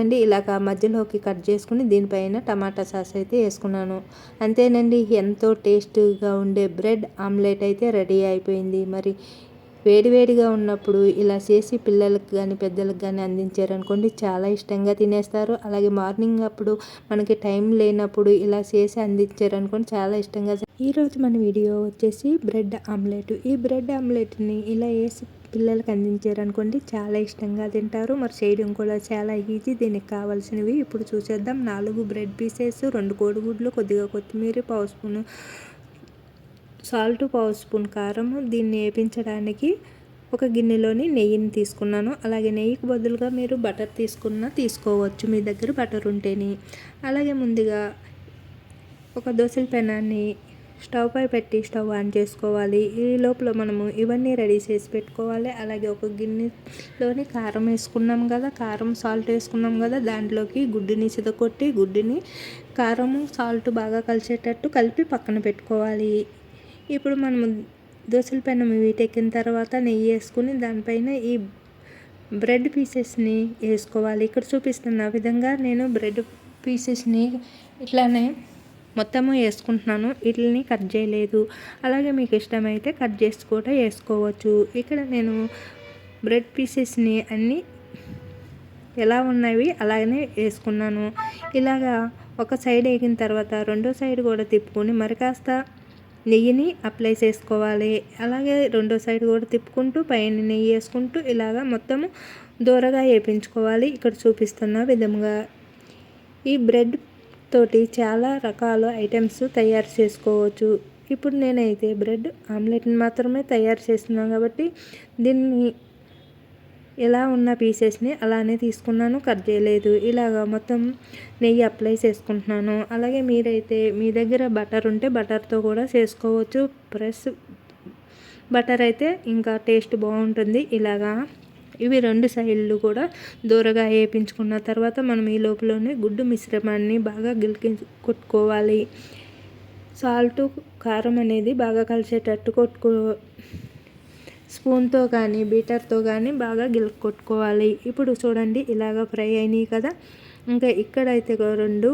అండి ఇలాగ మధ్యలోకి కట్ చేసుకుని దీనిపైన టమాటా సాస్ అయితే వేసుకున్నాను. అంతేనండి, ఎంతో టేస్టీగా ఉండే బ్రెడ్ ఆమ్లెట్ అయితే రెడీ అయిపోయింది. మరి వేడివేడిగా ఉన్నప్పుడు ఇలా చేసి పిల్లలకు కానీ పెద్దలకు కానీ అందించారనుకోండి, చాలా ఇష్టంగా తినేస్తారు. అలాగే మార్నింగ్ అప్పుడు మనకి టైం లేనప్పుడు ఇలా చేసి అందించారనుకోండి, చాలా ఇష్టంగా. ఈరోజు మన వీడియో వచ్చేసి బ్రెడ్ ఆమ్లెట్. ఈ బ్రెడ్ ఆమ్లెట్ని ఇలా వేసి పిల్లలకు అందించారనుకోండి, చాలా ఇష్టంగా తింటారు. మరి చేయడం కూడా చాలా ఈజీ. దీనికి కావాల్సినవి ఇప్పుడు చూసేద్దాం. 4 బ్రెడ్ పీసెస్, 2 కోడిగుడ్లు, కొద్దిగా కొత్తిమీర, పావు స్పూను సాల్ట్, పావు స్పూన్ కారం. దీన్ని వేపించడానికి ఒక గిన్నెలోని నెయ్యిని తీసుకున్నాను. అలాగే నెయ్యికి బదులుగా మీరు బటర్ తీసుకోవచ్చు, మీ దగ్గర బటర్ ఉంటేనే. అలాగే ముందుగా ఒక దోసల పెనాన్ని స్టవ్ పై పెట్టి స్టవ్ ఆన్ చేసుకోవాలి. ఈ లోపల మనము ఇవన్నీ రెడీ చేసి పెట్టుకోవాలి. అలాగే ఒక గిన్నెలోని కారం వేసుకున్నాం కదా, కారం సాల్ట్ వేసుకున్నాం కదా, దాంట్లోకి గుడ్డుని చితకొట్టి గుడ్డుని కారము సాల్ట్ బాగా కలిసేటట్టు కలిపి పక్కన పెట్టుకోవాలి. ఇప్పుడు మనము దోసల పెనం వీటెక్కిన తర్వాత నెయ్యి వేసుకుని దానిపైన ఈ బ్రెడ్ పీసెస్ని వేసుకోవాలి. ఇక్కడ చూపిస్తున్న విధంగా నేను బ్రెడ్ పీసెస్ని ఇట్లానే మొత్తము వేసుకుంటున్నాను. వీటిని కట్ చేయలేదు. అలాగే మీకు ఇష్టమైతే కట్ చేసి కూడా వేసుకోవచ్చు. ఇక్కడ నేను బ్రెడ్ పీసెస్ని అన్నీ ఎలా ఉన్నవి అలాగనే వేసుకున్నాను. ఇలాగా ఒక సైడ్ వేగిన తర్వాత రెండో సైడ్ కూడా తిప్పుకొని మరి కాస్త నెయ్యిని అప్లై చేసుకోవాలి. అలాగే రెండో సైడ్ కూడా తిప్పుకుంటూ పైన నెయ్యి వేసుకుంటూ ఇలాగా మొత్తము దూరగా వేయించుకోవాలి. ఇక్కడ చూపిస్తున్న విధంగా ఈ బ్రెడ్ తోటి చాలా రకాల ఐటమ్స్ తయారు చేసుకోవచ్చు. ఇప్పుడు నేనైతే బ్రెడ్ ఆమ్లెట్ని మాత్రమే తయారు చేస్తున్నాను కాబట్టి దీన్ని ఎలా ఉన్న పీసెస్ని అలానే తీసుకున్నాను, కట్ చేయలేదు. ఇలాగా మొత్తం నెయ్యి అప్లై చేసుకుంటున్నాను. అలాగే మీరైతే మీ దగ్గర బటర్ ఉంటే బటర్తో కూడా చేసుకోవచ్చు. ప్లస్ బటర్ అయితే ఇంకా టేస్ట్ బాగుంటుంది. ఇలాగా ఇవి 2 సైడ్లు కూడా దూరగా వేయించుకున్న తర్వాత మనం ఈ లోపలనే గుడ్డు మిశ్రమాన్ని బాగా కొట్టుకోవాలి. సాల్ట్ కారం అనేది బాగా కలిసేటట్టు స్పూన్తో కానీ బీటర్తో కానీ బాగా కొట్టుకోవాలి. ఇప్పుడు చూడండి ఇలాగ ఫ్రై అయినాయి కదా. ఇంకా ఇక్కడైతే 2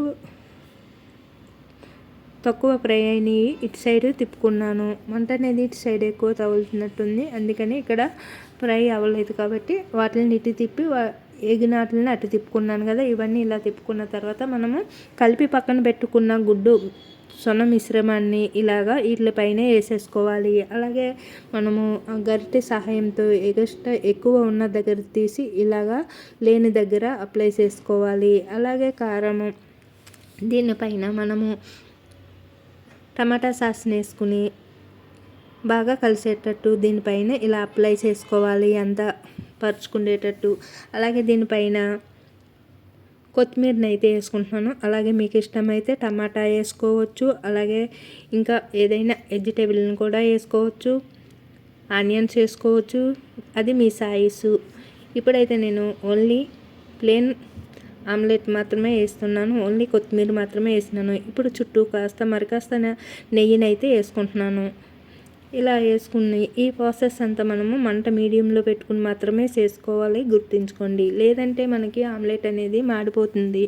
తక్కువ ఫ్రై అయినాయి. ఇటు సైడ్ తిప్పుకున్నాను. మంట అనేది ఇటు సైడ్ ఎక్కువ తగులుతున్నట్టుంది, అందుకని ఇక్కడ ఫ్రై అవ్వలేదు కాబట్టి వాటిని ఇటు తిప్పి ఎగినాటిని అటు తిప్పుకున్నాను కదా. ఇవన్నీ ఇలా తిప్పుకున్న తర్వాత మనము కలిపి పక్కన పెట్టుకున్న గుడ్డు సొన మిశ్రమాన్ని ఇలాగా వీటిపైన వేసేసుకోవాలి. అలాగే మనము గరిటె సహాయంతో ఎక్కువ ఉన్న దగ్గర తీసి ఇలాగా లేని దగ్గర అప్లై చేసుకోవాలి. అలాగే కారము దీనిపైన మనము టమాటా సాస్ని వేసుకుని బాగా కలిసేటట్టు దీనిపైన ఇలా అప్లై చేసుకోవాలి, అంతా పరుచుకునేటట్టు. అలాగే దీనిపైన కొత్తిమీరని అయితే వేసుకుంటున్నాను. అలాగే మీకు ఇష్టమైతే టమాటా వేసుకోవచ్చు. అలాగే ఇంకా ఏదైనా వెజిటేబుల్ని కూడా వేసుకోవచ్చు, ఆనియన్స్ వేసుకోవచ్చు, అది మీ సాయిస్. ఇప్పుడైతే నేను ఓన్లీ ప్లెయిన్ ఆమ్లెట్ మాత్రమే వేస్తున్నాను, ఓన్లీ కొత్తిమీర మాత్రమే వేస్తున్నాను. ఇప్పుడు చుట్టూ మరి కాస్త నెయ్యిని అయితే వేసుకుంటున్నాను. ఇలా వేసుకుని ఈ ప్రాసెస్ అంతా మనము మంట మీడియంలో పెట్టుకుని మాత్రమే చేసుకోవాలి, గుర్తుంచుకోండి. లేదంటే మనకి ఆమ్లెట్ అనేది మాడిపోతుంది.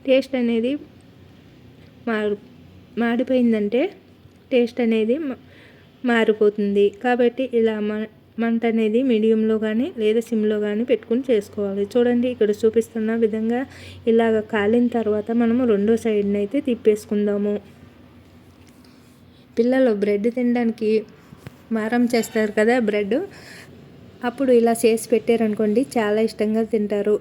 టేస్ట్ అనేది మాడిపోయిందంటే టేస్ట్ అనేది మారిపోతుంది. కాబట్టి ఇలా మంట అనేది మీడియంలో కానీ లేదా సిమ్లో కానీ పెట్టుకుని చేసుకోవాలి. చూడండి ఇక్కడ చూపిస్తున్న విధంగా ఇలాగ కాలిన తర్వాత మనము రెండో సైడ్ని అయితే తిప్పేసుకుందాము. పిల్లలు బ్రెడ్ తినడానికి మారం చేస్తారు కదా, బ్రెడ్ అప్పుడు ఇలా చేసి పెట్టారనుకోండి చాలా ఇష్టంగా తింటారు.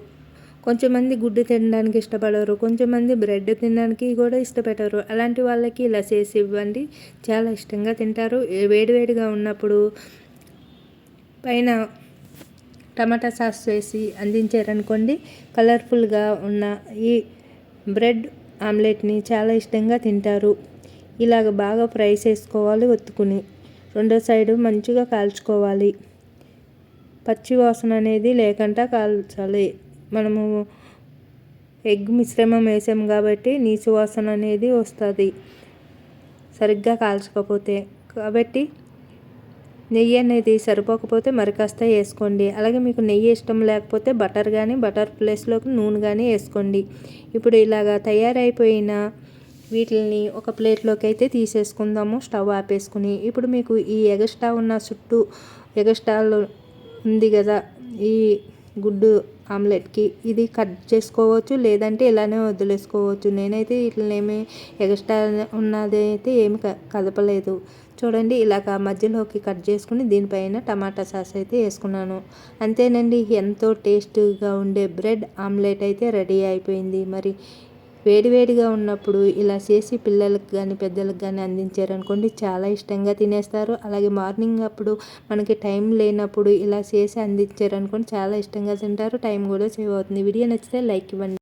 కొంచెంమంది గుడ్డు తినడానికి ఇష్టపడరు, కొంచెంమంది బ్రెడ్ తినడానికి కూడా ఇష్టపడరు. అలాంటి వాళ్ళకి ఇలా చేసి ఇవ్వండి, చాలా ఇష్టంగా తింటారు. వేడివేడిగా ఉన్నప్పుడు పైన టమాటా సాస్ వేసి అందించారనుకోండి, కలర్ఫుల్గా ఉన్న ఈ బ్రెడ్ ఆమ్లెట్ని చాలా ఇష్టంగా తింటారు. ఇలాగ బాగా ఫ్రై చేసుకోవాలి ఒత్తుకుని. రెండో సైడు మంచిగా కాల్చుకోవాలి, పచ్చి వాసన అనేది లేకుండా కాల్చాలి. మనము ఎగ్ మిశ్రమం వేసాము కాబట్టి నీసు వాసన అనేది వస్తుంది సరిగ్గా కాల్చకపోతే. కాబట్టి నెయ్యి అనేది సరిపోకపోతే మరి కాస్త వేసుకోండి. అలాగే మీకు నెయ్యి ఇష్టం లేకపోతే బటర్ కానీ, బటర్ ప్లేస్లోకి నూనె కానీ వేసుకోండి. ఇప్పుడు ఇలాగా తయారైపోయిన వీటిని ఒక ప్లేట్లోకి అయితే తీసేసుకుందాము స్టవ్ ఆపేసుకుని. ఇప్పుడు మీకు ఈ ఎగస్ట్రా ఉన్న చుట్టూ ఎగస్ట్రాలు ఉంది కదా ఈ గుడ్డు ఆమ్లెట్కి, ఇది కట్ చేసుకోవచ్చు, లేదంటే ఇలానే వదిలేసుకోవచ్చు. నేనైతే ఇట్లనేమి ఎగస్ట్రా ఉన్నది అయితే ఏమి కదపలేదు. చూడండి ఇలాగ మధ్యలోకి కట్ చేసుకుని దీనిపైన టమాటా సాస్ అయితే వేసుకున్నాను. అంతేనండి, ఎంతో టేస్టీగా ఉండే బ్రెడ్ ఆమ్లెట్ అయితే రెడీ అయిపోయింది. మరి వేడివేడిగా ఉన్నప్పుడు ఇలా చేసి పిల్లలకు కానీ పెద్దలకు కానీ అందించారనుకోండి చాలా ఇష్టంగా తినేస్తారు. అలాగే మార్నింగ్ అప్పుడు మనకి టైం లేనప్పుడు ఇలా చేసి అందించారనుకోండి చాలా ఇష్టంగా తింటారు. టైం కూడా సేవ్ అవుతుంది. వీడియో నచ్చితే లైక్ ఇవ్వండి.